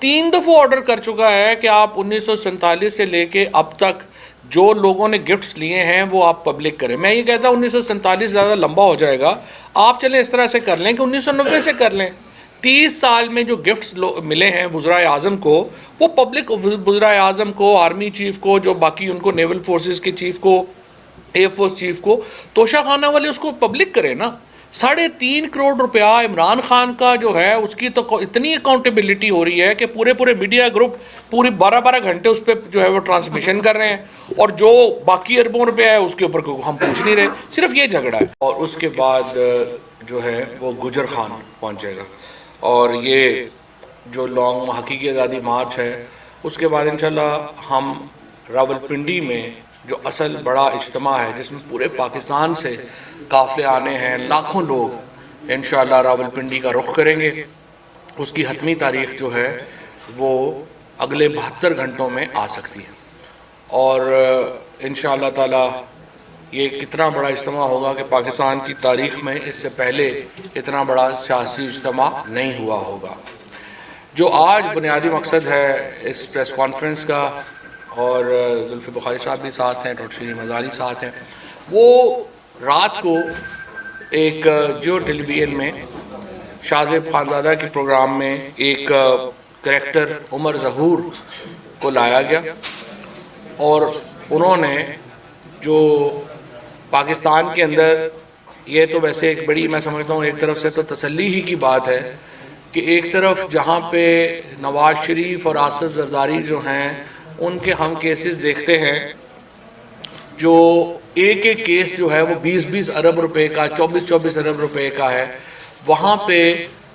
3 دفعہ آرڈر کر چکا ہے کہ آپ 1947 سے لے کے اب تک جو لوگوں نے گفٹس لیے ہیں وہ آپ پبلک کریں. میں یہ کہتا ہوں 1947 زیادہ لمبا ہو جائے گا, آپ چلیں اس طرح سے کر لیں کہ 1990 سے کر لیں. 30 سال میں جو گفٹس ملے ہیں وزرائے اعظم کو, وہ پبلک وزرائے اعظم کو, آرمی چیف کو, جو باقی ان کو نیول فورسز کے چیف کو, ایئر فورس چیف کو, توشہ خانہ والے اس کو پبلک کریں نا. 3.5 کروڑ روپیہ عمران خان کا جو ہے اس کی تو اتنی اکاؤنٹیبلٹی ہو رہی ہے کہ پورے میڈیا گروپ پوری 12 گھنٹے اس پہ جو ہے وہ ٹرانسمیشن کر رہے ہیں, اور جو باقی اربوں روپیہ ہے اس کے اوپر ہم پوچھ نہیں رہے. صرف یہ جھگڑا ہے. اور اس کے بعد جو ہے وہ گجر خان پہنچے گا, اور یہ جو لانگ حقیقی آزادی مارچ ہے اس کے بعد انشاءاللہ ہم راولپنڈی میں جو اصل بڑا اجتماع ہے جس میں پورے پاکستان سے قافلے آنے ہیں, لاکھوں لوگ انشاءاللہ راولپنڈی کا رخ کریں گے. اس کی حتمی تاریخ جو ہے وہ اگلے 72 گھنٹوں میں آ سکتی ہے, اور انشاءاللہ تعالی یہ کتنا بڑا اجتماع ہوگا کہ پاکستان کی تاریخ میں اس سے پہلے اتنا بڑا سیاسی اجتماع نہیں ہوا ہوگا. جو آج بنیادی مقصد ہے اس پریس کانفرنس کا, اور زلفی بخاری صاحب بھی ساتھ ہیں, ڈاکٹر شیرین مزاری ساتھ ہیں, وہ رات کو ایک جیو ٹیلی ویژن میں شاہ زیب خانزادہ کے پروگرام میں ایک کریکٹر عمر ظہور کو لایا گیا, اور انہوں نے جو پاکستان کے اندر, یہ تو ویسے ایک بڑی میں سمجھتا ہوں ایک طرف سے تو تسلی ہی کی بات ہے کہ ایک طرف جہاں پہ نواز شریف اور آصف زرداری جو ہیں ان کے ہم کیسز دیکھتے ہیں جو ایک کیس جو ہے وہ 20 ارب روپے کا, 24 ارب روپے کا ہے, وہاں پہ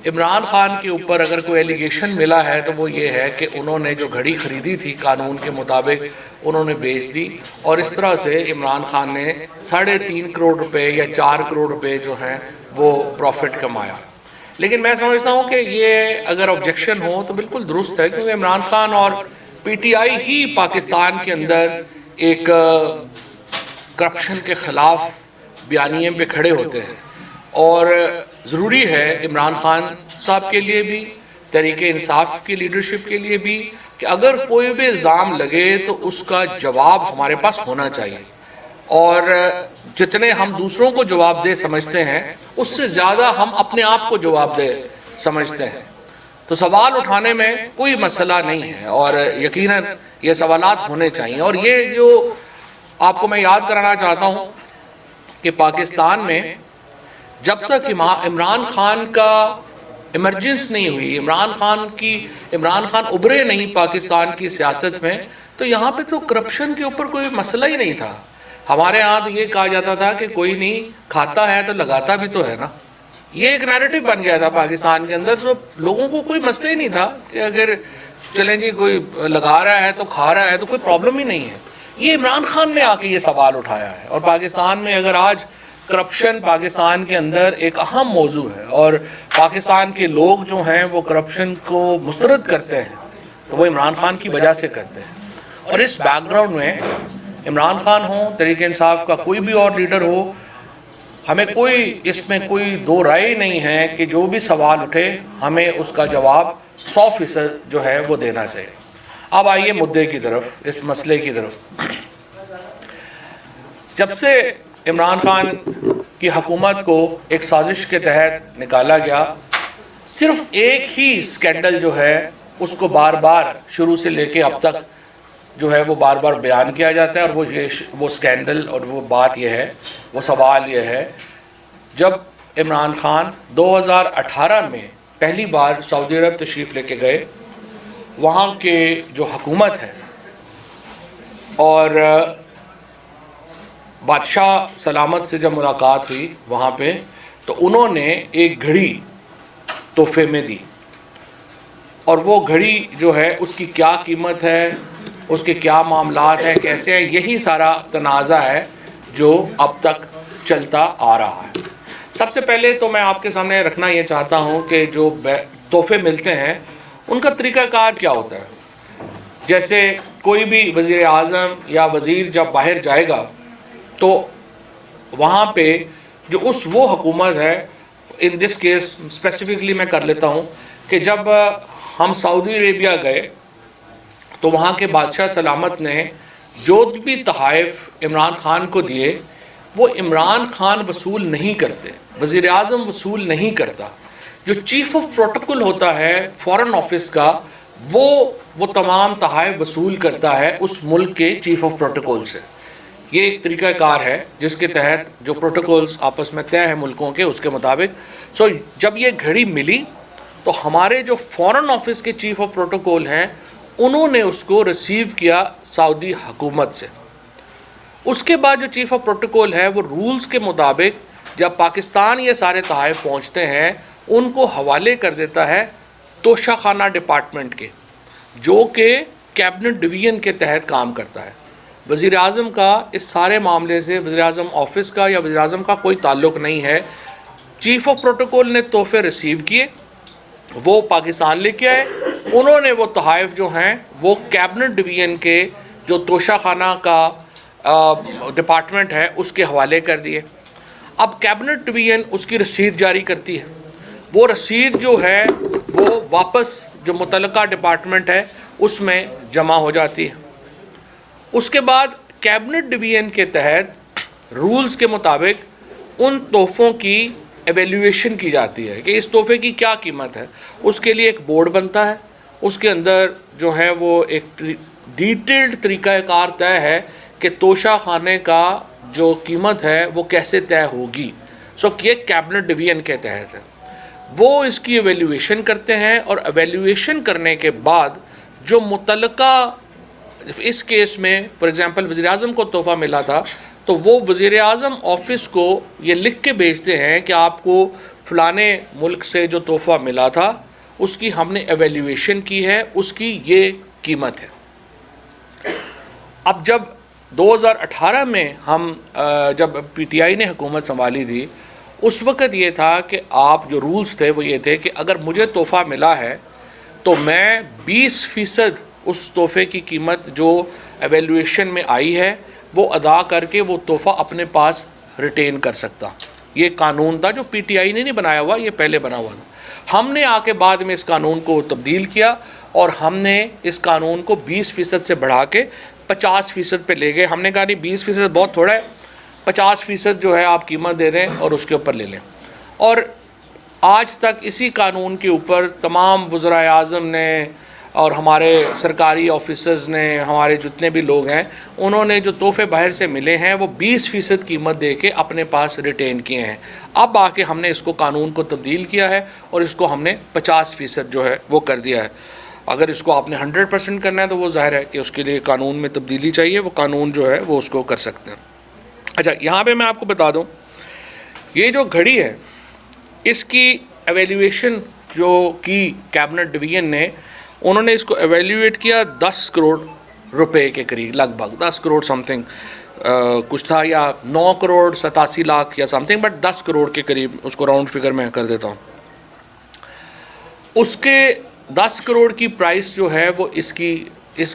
عمران خان کے اوپر اگر کوئی ایلیگیشن ملا ہے تو وہ یہ ہے کہ انہوں نے جو گھڑی خریدی تھی قانون کے مطابق انہوں نے بیچ دی, اور اس طرح سے عمران خان نے 3.5 کروڑ روپے یا 4 کروڑ روپے جو ہیں وہ پروفٹ کمایا. لیکن میں سمجھتا ہوں کہ یہ اگر آبجیکشن ہو تو بالکل درست ہے, کیونکہ عمران خان اور پی ٹی آئی ہی پاکستان کے اندر ایک کرپشن کے خلاف بیانیے پہ کھڑے ہوتے ہیں, اور ضروری ہے عمران خان صاحب کے لیے بھی, تحریک انصاف کی لیڈرشپ کے لیے بھی, کہ اگر کوئی بھی الزام لگے تو اس کا جواب ہمارے پاس ہونا چاہیے, اور جتنے ہم دوسروں کو جواب دہ سمجھتے ہیں اس سے زیادہ ہم اپنے آپ کو جواب دہ سمجھتے ہیں. تو سوال اٹھانے میں کوئی مسئلہ نہیں ہے, اور یقیناً یہ سوالات ہونے چاہیے. اور یہ جو آپ کو میں یاد کرانا چاہتا ہوں کہ پاکستان میں جب تک عمران خان کا ایمرجنس نہیں ہوئی, عمران خان ابھرے نہیں پاکستان کی سیاست میں, تو یہاں پہ تو کرپشن کے اوپر کوئی مسئلہ ہی نہیں تھا. ہمارے ہاں تو یہ کہا جاتا تھا کہ کوئی نہیں کھاتا ہے تو لگاتا بھی تو ہے نا. یہ ایک نیریٹو بن گیا تھا پاکستان کے اندر, تو لوگوں کو کوئی مسئلہ ہی نہیں تھا کہ اگر چلیں جی کوئی لگا رہا ہے تو کھا رہا ہے تو کوئی پرابلم ہی نہیں ہے. یہ عمران خان نے آ کے یہ سوال اٹھایا ہے, اور پاکستان میں اگر آج کرپشن پاکستان کے اندر ایک اہم موضوع ہے اور پاکستان کے لوگ جو ہیں وہ کرپشن کو مسترد کرتے ہیں تو وہ عمران خان کی وجہ سے کرتے ہیں. اور اس بیک گراؤنڈ میں عمران خان ہو, تحریک انصاف کا کوئی بھی اور لیڈر ہو, ہمیں کوئی اس میں کوئی دو رائے نہیں ہے کہ جو بھی سوال اٹھے ہمیں اس کا جواب 100% جو ہے وہ دینا چاہیے. اب آئیے مدعے کی طرف, اس مسئلے کی طرف. جب سے عمران خان کی حکومت کو ایک سازش کے تحت نکالا گیا, صرف ایک ہی سکینڈل جو ہے اس کو بار بار شروع سے لے کے اب تک جو ہے وہ بار بار بیان کیا جاتا ہے, اور وہ سکینڈل اور وہ بات یہ ہے, وہ سوال یہ ہے, جب عمران خان 2018 میں پہلی بار سعودی عرب تشریف لے کے گئے, وہاں کے جو حکومت ہے اور بادشاہ سلامت سے جب ملاقات ہوئی وہاں پہ, تو انہوں نے ایک گھڑی تحفے میں دی, اور وہ گھڑی جو ہے اس کی کیا قیمت ہے, اس کے کیا معاملات ہیں, کیسے ہیں, یہی سارا تنازع ہے جو اب تک چلتا آ رہا ہے. سب سے پہلے تو میں آپ کے سامنے رکھنا یہ چاہتا ہوں کہ جو تحفے ملتے ہیں ان کا طریقہ کار کیا ہوتا ہے. جیسے کوئی بھی وزیر اعظم یا وزیر جب باہر جائے گا تو وہاں پہ جو وہ حکومت ہے, ان دس کیس اسپیسیفکلی میں کر لیتا ہوں کہ جب ہم سعودی عربیہ گئے تو وہاں کے بادشاہ سلامت نے جو بھی تحائف عمران خان کو دیے وہ عمران خان وصول نہیں کرتے، وزیر اعظم وصول نہیں کرتا، جو چیف آف پروٹوکول ہوتا ہے فارن آفس کا وہ تمام تحائف وصول کرتا ہے اس ملک کے چیف آف پروٹوکول سے۔ یہ ایک طریقہ کار ہے جس کے تحت جو پروٹوکولز آپس میں طے ہیں ملکوں کے اس کے مطابق۔ جب یہ گھڑی ملی تو ہمارے جو فارن آفس کے چیف آف پروٹوکول ہیں انہوں نے اس کو ریسیو کیا سعودی حکومت سے۔ اس کے بعد جو چیف آف پروٹوکول ہے وہ رولز کے مطابق جب پاکستان یہ سارے تحائف پہنچتے ہیں ان کو حوالے کر دیتا ہے توشہ خانہ ڈپارٹمنٹ کے، جو کہ کیبنٹ ڈویژن کے تحت کام کرتا ہے۔ وزیر اعظم کا اس سارے معاملے سے وزیر اعظم آفس کا یا وزیر اعظم کا کوئی تعلق نہیں ہے۔ چیف آف پروٹوکول نے تحفے ریسیو کیے، وہ پاکستان لے کے آئے، انہوں نے وہ تحائف جو ہیں وہ کیبنٹ ڈویژن کے جو توشہ خانہ کا ڈپارٹمنٹ ہے اس کے حوالے کر دیے۔ اب کیبنٹ ڈویژن اس کی رسید جاری کرتی ہے، وہ رسید جو ہے وہ واپس جو متعلقہ ڈپارٹمنٹ ہے اس میں جمع ہو جاتی ہے۔ اس کے بعد کیبنٹ ڈویژن کے تحت رولز کے مطابق ان تحفوں کی ایویلیویشن کی جاتی ہے کہ اس تحفے کی کیا قیمت ہے۔ اس کے لیے ایک بورڈ بنتا ہے، اس کے اندر جو ہے وہ ایک ڈیٹیلڈ طریقہ کار طے ہے کہ توشہ خانے کا جو قیمت ہے وہ کیسے طے ہوگی۔ یہ کیبنٹ ڈویژن کے تحت ہے، وہ اس کی ایویلیویشن کرتے ہیں، اور ایویلیویشن کرنے کے بعد جو متعلقہ اس کیس میں فار ایگزامپل وزیر اعظم کو تحفہ ملا تھا تو وہ وزیر اعظم آفس کو یہ لکھ کے بھیجتے ہیں کہ آپ کو فلانے ملک سے جو تحفہ ملا تھا اس کی ہم نے ایویلیویشن کی ہے، اس کی یہ قیمت ہے۔ اب جب 2018 میں ہم جب پی ٹی آئی نے حکومت سنبھالی تھی اس وقت یہ تھا کہ آپ جو رولز تھے وہ یہ تھے کہ اگر مجھے تحفہ ملا ہے تو میں 20% اس تحفے کی قیمت جو ایویلیویشن میں آئی ہے وہ ادا کر کے وہ تحفہ اپنے پاس ریٹین کر سکتا۔ یہ قانون تھا جو پی ٹی آئی نے نہیں بنایا ہوا، یہ پہلے بنا ہوا تھا۔ ہم نے آ کے بعد میں اس قانون کو تبدیل کیا اور ہم نے اس قانون کو 20% سے بڑھا کے 50% پہ لے گئے۔ ہم نے کہا نہیں 20% بہت تھوڑا ہے، 50% جو ہے آپ قیمت دے دیں اور اس کے اوپر لے لیں۔ اور آج تک اسی قانون کے اوپر تمام وزرائے اعظم نے اور ہمارے سرکاری آفیسرز نے، ہمارے جتنے بھی لوگ ہیں انہوں نے جو تحفے باہر سے ملے ہیں وہ 20% قیمت دے کے اپنے پاس ریٹین کیے ہیں۔ اب آ کے ہم نے اس کو قانون کو تبدیل کیا ہے اور اس کو ہم نے 50% جو ہے وہ کر دیا ہے۔ اگر اس کو آپ نے 100% کرنا ہے تو وہ ظاہر ہے کہ اس کے لیے قانون میں تبدیلی چاہیے، وہ قانون جو ہے وہ اس کو کر سکتے ہیں۔ اچھا، یہاں پہ میں آپ کو بتا دوں یہ جو گھڑی ہے اس کی ایویلیویشن جو کی کیبنٹ ڈویژن نے، انہوں نے اس کو ایویلیویٹ کیا 10 کروڑ روپے کے قریب، لگ بھگ 10 کروڑ سم تھنگ کچھ تھا، یا 9 کروڑ 87 لاکھ یا سم تھنگ، بٹ 10 کروڑ کے قریب اس کو راؤنڈ فگر میں کر دیتا ہوں۔ اس کے 10 کروڑ کی پرائس جو ہے وہ اس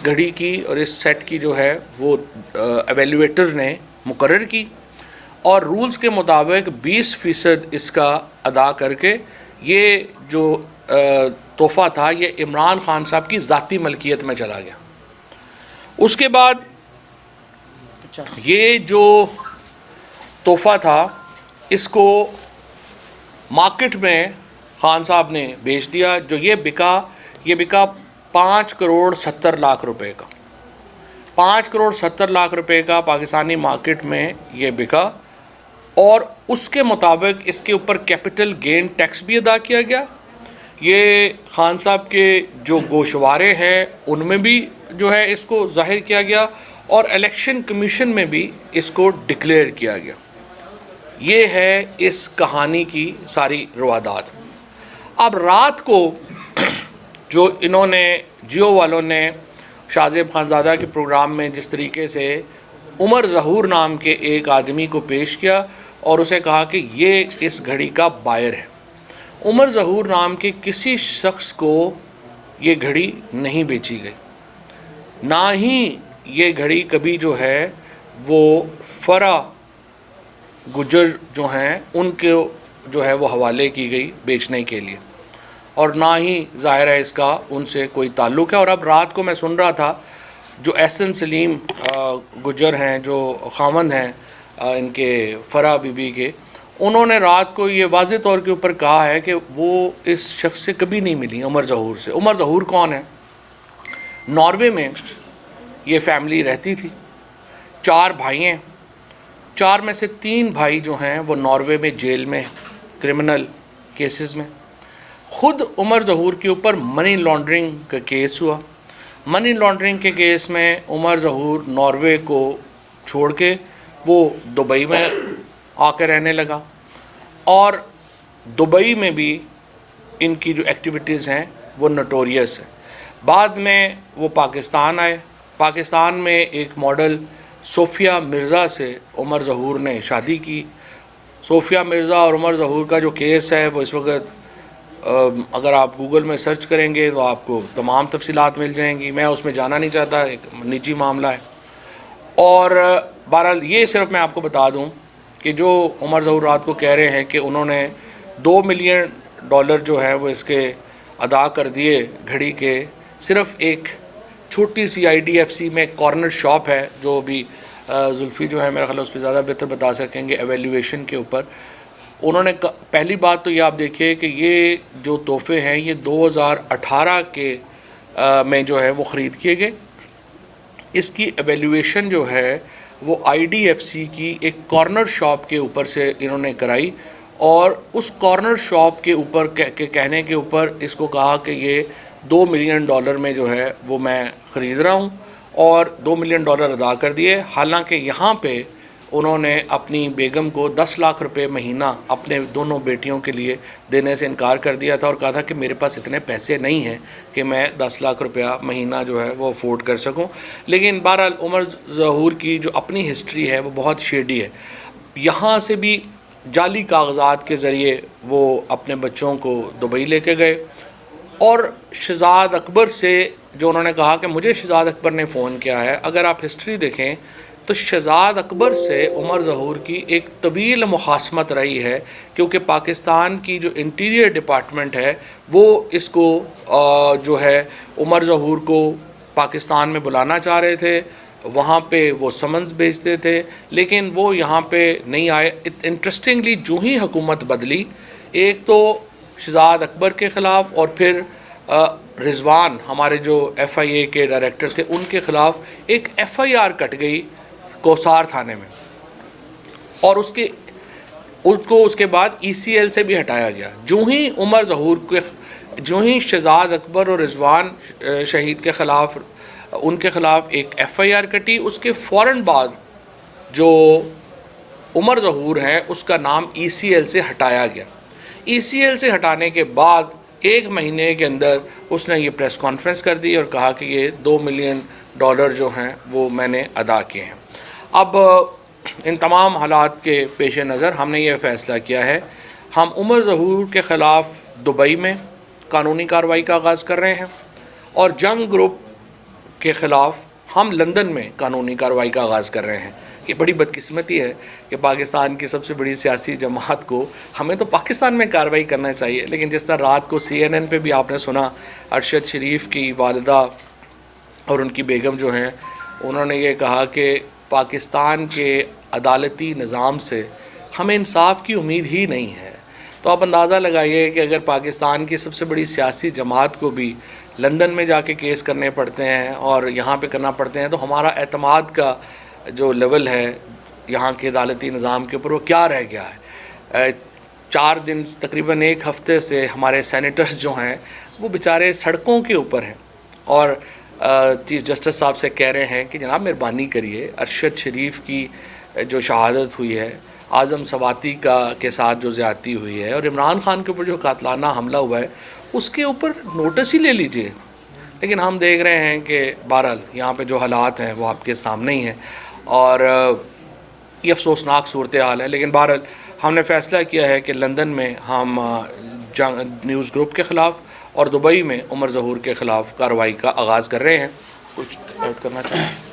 گھڑی کی اور اس سیٹ کی جو ہے وہ ایویلیویٹر نے مقرر کی، اور رولز کے مطابق 20% اس کا ادا کر کے یہ جو تحفہ تھا یہ عمران خان صاحب کی ذاتی ملکیت میں چلا گیا۔ اس کے بعد یہ جو تحفہ تھا اس کو مارکیٹ میں خان صاحب نے بیچ دیا، جو یہ بکا 5 کروڑ 70 لاکھ روپے کا، 5 کروڑ 70 لاکھ روپے کا پاکستانی مارکیٹ میں یہ بکا، اور اس کے مطابق اس کے اوپر کیپٹل گین ٹیکس بھی ادا کیا گیا۔ یہ خان صاحب کے جو گوشوارے ہیں ان میں بھی جو ہے اس کو ظاہر کیا گیا، اور الیکشن کمیشن میں بھی اس کو ڈکلیئر کیا گیا۔ یہ ہے اس کہانی کی ساری روادات۔ اب رات کو جو انہوں نے جیو والوں نے شاہ زیب خانزادہ کے پروگرام میں جس طریقے سے عمر ظہور نام کے ایک آدمی کو پیش کیا اور اسے کہا کہ یہ اس گھڑی کا بائر ہے، عمر ظہور نام کے کسی شخص کو یہ گھڑی نہیں بیچی گئی، نہ ہی یہ گھڑی کبھی جو ہے وہ فرا گجر جو ہیں ان کے جو ہے وہ حوالے کی گئی بیچنے کے لیے۔ اور نہ ہی ظاہر ہے اس کا ان سے کوئی تعلق ہے. اور اب رات کو میں سن رہا تھا جو احسن سلیم گجر ہیں جو خاوند ہیں ان کے فرح بی بی کے, انہوں نے رات کو یہ واضح طور کے اوپر کہا ہے کہ وہ اس شخص سے کبھی نہیں ملی, عمر ظہور سے. عمر ظہور کون ہے؟ ناروے میں یہ فیملی رہتی تھی, 4 بھائی ہیں, 4 میں سے 3 بھائی جو ہیں وہ ناروے میں جیل میں کرمنل کیسز میں. خود عمر ظہور کے اوپر منی لانڈرنگ کا کیس ہوا. منی لانڈرنگ کے کیس میں عمر ظہور ناروے کو چھوڑ کے وہ دبئی میں آ کے رہنے لگا, اور دبئی میں بھی ان کی جو ایکٹیویٹیز ہیں وہ نوٹوریس ہیں. بعد میں وہ پاکستان آئے. پاکستان میں ایک ماڈل صوفیہ مرزا سے عمر ظہور نے شادی کی. صوفیہ مرزا اور عمر ظہور کا جو کیس ہے وہ اس وقت اگر آپ گوگل میں سرچ کریں گے تو آپ کو تمام تفصیلات مل جائیں گی. میں اس میں جانا نہیں چاہتا, ایک نجی معاملہ ہے. اور بہرحال یہ صرف میں آپ کو بتا دوں کہ جو عمر ظہور رات کو کہہ رہے ہیں کہ انہوں نے $2 ملین جو ہے وہ اس کے ادا کر دیے گھڑی کے, صرف ایک چھوٹی سی IDFC میں کارنر شاپ ہے جو بھی زلفی جو ہے میرا خیال اس پہ زیادہ بہتر بتا سکیں گے ایویلیویشن کے اوپر. انہوں نے پہلی بات تو یہ آپ دیکھیے کہ یہ جو تحفے ہیں یہ 2018 کے میں جو ہے وہ خرید کیے گئے. اس کی ایویلیویشن جو ہے وہ IDFC کی ایک کارنر شاپ کے اوپر سے انہوں نے کرائی, اور اس کارنر شاپ کے اوپر کہنے کے اوپر اس کو کہا کہ یہ $2 ملین میں جو ہے وہ میں خرید رہا ہوں, اور $2 ملین ادا کر دیے. حالانکہ یہاں پہ انہوں نے اپنی بیگم کو 10 لاکھ روپے مہینہ اپنے دونوں بیٹیوں کے لیے دینے سے انکار کر دیا تھا, اور کہا تھا کہ میرے پاس اتنے پیسے نہیں ہیں کہ میں 10 لاکھ روپیہ مہینہ جو ہے وہ افورڈ کر سکوں. لیکن بہرحال عمر ظہور کی جو اپنی ہسٹری ہے وہ بہت شیڈی ہے. یہاں سے بھی جعلی کاغذات کے ذریعے وہ اپنے بچوں کو دبئی لے کے گئے, اور شہزاد اکبر سے جو انہوں نے کہا کہ مجھے شہزاد اکبر نے فون کیا ہے, اگر آپ ہسٹری دیکھیں تو شہزاد اکبر سے عمر ظہور کی ایک طویل مخاصمت رہی ہے, کیونکہ پاکستان کی جو انٹیریئر ڈپارٹمنٹ ہے وہ اس کو جو ہے عمر ظہور کو پاکستان میں بلانا چاہ رہے تھے, وہاں پہ وہ سمنز بھیجتے تھے, لیکن وہ یہاں پہ نہیں آئے. انٹرسٹنگلی جو ہی حکومت بدلی, ایک تو شہزاد اکبر کے خلاف اور پھر رضوان ہمارے جو FIA کے ڈائریکٹر تھے ان کے خلاف ایک FIR کٹ گئی کوسار تھانے میں, اور اس کے بعد ECL سے بھی ہٹایا گیا. جو ہی عمر ظہور کے جو ہی شہزاد اکبر اور رضوان شہید کے خلاف ان کے خلاف ایک FIR کٹی, اس کے فوراً بعد جو عمر ظہور ہیں اس کا نام ECL سے ہٹایا گیا. ECL سے ہٹانے کے بعد 1 مہینے کے اندر اس نے یہ پریس کانفرنس کر دی اور کہا کہ یہ $2 ملین جو ہیں وہ میں نے ادا کیے ہیں. اب ان تمام حالات کے پیش نظر ہم نے یہ فیصلہ کیا ہے, ہم عمر ظہور کے خلاف دبئی میں قانونی کارروائی کا آغاز کر رہے ہیں, اور جنگ گروپ کے خلاف ہم لندن میں قانونی کارروائی کا آغاز کر رہے ہیں. یہ بڑی بدقسمتی ہے کہ پاکستان کی سب سے بڑی سیاسی جماعت کو, ہمیں تو پاکستان میں کارروائی کرنا چاہیے, لیکن جس طرح رات کو CNN پہ بھی آپ نے سنا ارشد شریف کی والدہ اور ان کی بیگم جو ہیں انہوں نے یہ کہا کہ پاکستان کے عدالتی نظام سے ہمیں انصاف کی امید ہی نہیں ہے. تو آپ اندازہ لگائیے کہ اگر پاکستان کی سب سے بڑی سیاسی جماعت کو بھی لندن میں جا کے کیس کرنے پڑتے ہیں اور یہاں پہ کرنا پڑتے ہیں, تو ہمارا اعتماد کا جو لیول ہے یہاں کے عدالتی نظام کے اوپر وہ کیا رہ گیا ہے. 4 دن تقریباً 1 ہفتے سے ہمارے سینیٹرز جو ہیں وہ بیچارے سڑکوں کے اوپر ہیں, اور چیف جسٹس صاحب سے کہہ رہے ہیں کہ جناب مہربانی کریے, ارشد شریف کی جو شہادت ہوئی ہے, اعظم سواتی کے ساتھ جو زیادتی ہوئی ہے, اور عمران خان کے اوپر جو قاتلانہ حملہ ہوا ہے اس کے اوپر نوٹس ہی لے لیجئے. لیکن ہم دیکھ رہے ہیں کہ بہرحال یہاں پہ جو حالات ہیں وہ آپ کے سامنے ہی ہیں, اور یہ افسوسناک صورتحال ہے. لیکن بہرحال ہم نے فیصلہ کیا ہے کہ لندن میں ہم نیوز گروپ کے خلاف اور دبئی میں عمر ظہور کے خلاف کارروائی کا آغاز کر رہے ہیں. کچھ ایڈ کرنا چاہیں؟